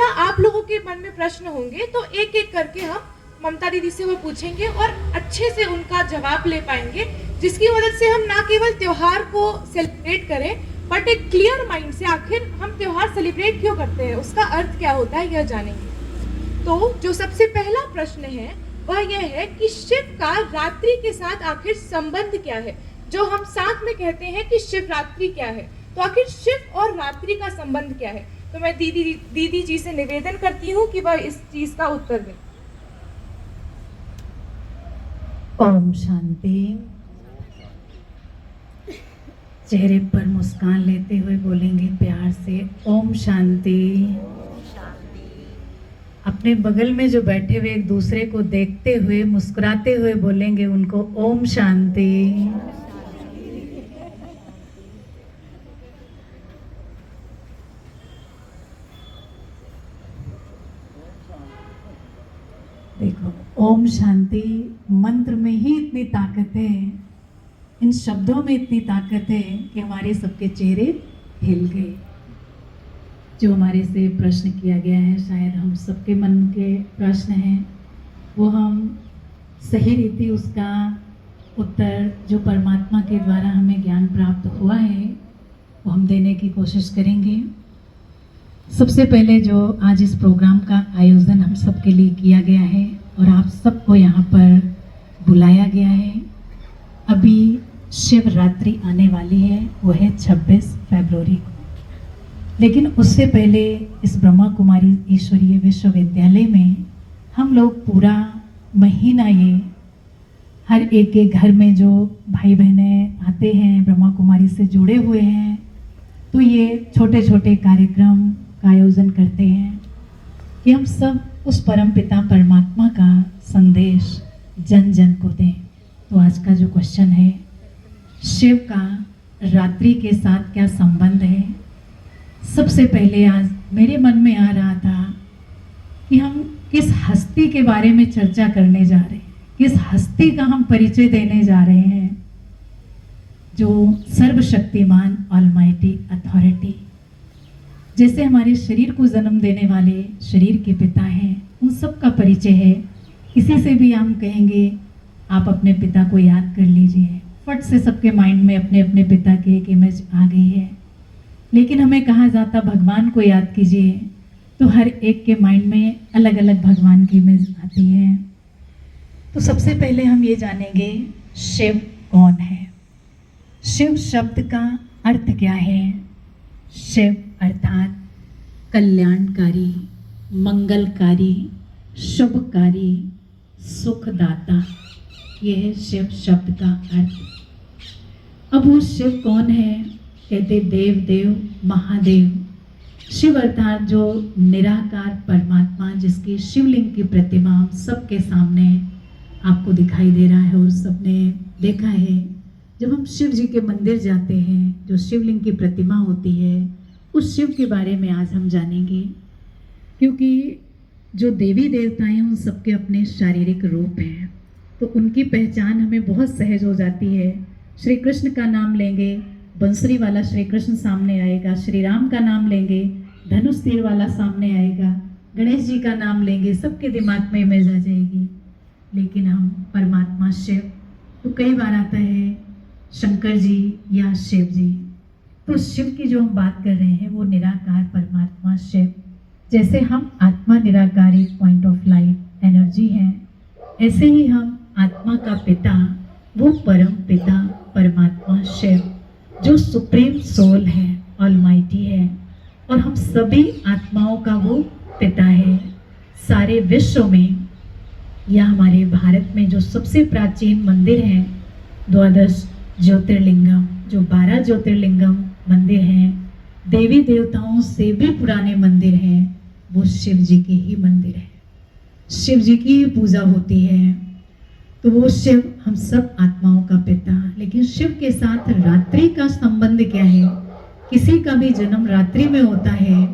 क्या आप लोगों के मन में प्रश्न होंगे तो एक एक करके हम ममता दीदी से वो पूछेंगे और अच्छे से उनका जवाब ले पाएंगे, जिसकी मदद से हम ना केवल त्योहार को सेलिब्रेट करें बट एक क्लियर माइंड से आखिर हम त्योहार सेलिब्रेट क्यों करते हैं, उसका अर्थ क्या होता है, यह जानेंगे। तो जो सबसे पहला प्रश्न है वह यह है कि शिव का रात्रि के साथ आखिर संबंध क्या है। जो हम साथ में कहते हैं कि शिवरात्रि क्या है, तो आखिर शिव और रात्रि का संबंध क्या है। तो मैं दीदी जी से निवेदन करती हूँ कि वह इस चीज का उत्तर दें। ओम शांति। चेहरे पर मुस्कान लेते हुए बोलेंगे प्यार से ओम शांति। अपने बगल में जो बैठे हुए एक दूसरे को देखते हुए मुस्कुराते हुए बोलेंगे उनको ओम शांति। देखो, ओम शांति मंत्र में ही इतनी ताकत है, इन शब्दों में इतनी ताकत है कि हमारे सबके चेहरे हिल गए। जो हमारे से प्रश्न किया गया है, शायद हम सबके मन के प्रश्न हैं, वो हम सही रीति उसका उत्तर जो परमात्मा के द्वारा हमें ज्ञान प्राप्त हुआ है वो हम देने की कोशिश करेंगे। सबसे पहले जो आज इस प्रोग्राम का आयोजन हम सबके लिए किया गया है और आप सबको यहाँ पर बुलाया गया है, अभी शिवरात्रि आने वाली है, वो है 26 फरवरी को। लेकिन उससे पहले इस ब्रह्मा कुमारी ईश्वरीय विश्वविद्यालय में हम लोग पूरा महीना ये हर एक के घर में जो भाई बहनें आते हैं ब्रह्मा कुमारी से जुड़े हुए हैं, तो ये छोटे छोटे कार्यक्रम का आयोजन करते हैं कि हम सब उस परम पिता परमात्मा का संदेश जन जन को दें। तो आज का जो क्वेश्चन है, शिव का रात्रि के साथ क्या संबंध है। सबसे पहले आज मेरे मन में आ रहा था कि हम किस हस्ती के बारे में चर्चा करने जा रहे हैं, किस हस्ती का हम परिचय देने जा रहे हैं, जो सर्वशक्तिमान ऑलमाइटी अथॉरिटी, जैसे हमारे शरीर को जन्म देने वाले शरीर के पिता हैं, उन सब का परिचय है। किसी से भी हम कहेंगे आप अपने पिता को याद कर लीजिए, फट से सबके माइंड में अपने अपने पिता की एक इमेज आ गई है। लेकिन हमें कहा जाता भगवान को याद कीजिए, तो हर एक के माइंड में अलग अलग भगवान की इमेज आती है। तो सबसे पहले हम ये जानेंगे शिव कौन है, शिव शब्द का अर्थ क्या है। शिव अर्थात कल्याणकारी, मंगलकारी, शुभकारी, सुखदाता, यह है शिव शब्द का अर्थ। अब वो शिव कौन है, कहते देव देव महादेव। शिव अर्थात जो निराकार परमात्मा, जिसकी शिवलिंग की प्रतिमा हम सबके सामने आपको दिखाई दे रहा है और सबने देखा है। जब हम शिव जी के मंदिर जाते हैं, जो शिवलिंग की प्रतिमा होती है, उस शिव के बारे में आज हम जानेंगे। क्योंकि जो देवी देवता हैं उन सबके अपने शारीरिक रूप हैं, तो उनकी पहचान हमें बहुत सहज हो जाती है। श्री कृष्ण का नाम लेंगे, बंसुरी वाला श्री कृष्ण सामने आएगा। श्री राम का नाम लेंगे, धनुष तीर वाला सामने आएगा। गणेश जी का नाम लेंगे, सबके दिमाग में इमेज आ जाएगी। लेकिन हम परमात्मा शिव, तो कई बार आता है शंकर जी या शिव जी। तो शिव की जो हम बात कर रहे हैं वो निराकार परमात्मा शिव। जैसे हम आत्मा निराकार एक पॉइंट ऑफ लाइट एनर्जी हैं, ऐसे ही हम आत्मा का पिता, वो परम पिता परमात्मा शिव, जो सुप्रीम सोल है, ऑलमाइटी है, और हम सभी आत्माओं का वो पिता है। सारे विश्व में या हमारे भारत में जो सबसे प्राचीन मंदिर हैं, द्वादश ज्योतिर्लिंगम, जो 12 ज्योतिर्लिंगम मंदिर हैं, देवी देवताओं से भी पुराने मंदिर हैं, वो शिव जी के ही मंदिर हैं। शिव जी की ही पूजा होती है। तो वो शिव हम सब आत्माओं का पिता। लेकिन शिव के साथ रात्रि का संबंध क्या है। किसी का भी जन्म रात्रि में होता है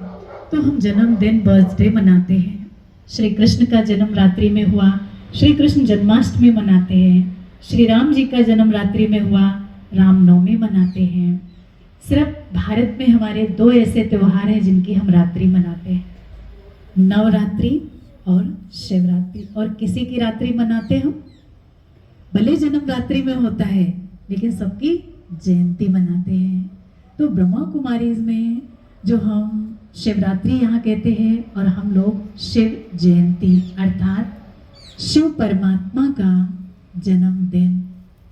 तो हम जन्मदिन, बर्थडे मनाते हैं। श्री कृष्ण का जन्म रात्रि में हुआ, श्री कृष्ण जन्माष्टमी मनाते हैं। श्री राम जी का जन्म रात्रि में हुआ, रामनवमी मनाते हैं। सिर्फ भारत में हमारे 2 ऐसे त्यौहार हैं जिनकी हम रात्रि मनाते हैं। नवरात्रि और शिवरात्रि। और किसी की रात्रि मनाते हम, भले जन्म रात्रि में होता है लेकिन सबकी जयंती मनाते हैं। तो ब्रह्मा कुमारीज में जो हम शिवरात्रि यहाँ कहते हैं और हम लोग शिव जयंती अर्थात शिव परमात्मा का जन्मदिन,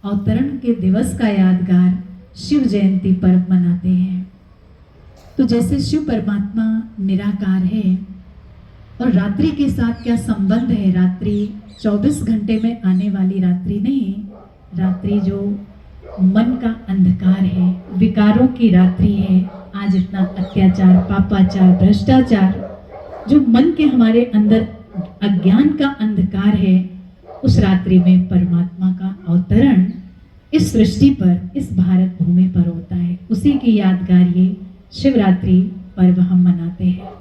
अवतरण के दिवस का यादगार शिव जयंती पर्व मनाते हैं। तो जैसे शिव परमात्मा निराकार है और रात्रि के साथ क्या संबंध है, रात्रि 24 घंटे में आने वाली रात्रि नहीं, रात्रि जो मन का अंधकार है, विकारों की रात्रि है। आज इतना अत्याचार, पापाचार, भ्रष्टाचार जो मन के हमारे अंदर अज्ञान का अंधकार है, उस रात्रि में परमात्मा का अवतरण इस सृष्टि पर, इस भारत भूमि पर होता है। उसी की यादगार ये शिवरात्रि पर्व हम मनाते हैं।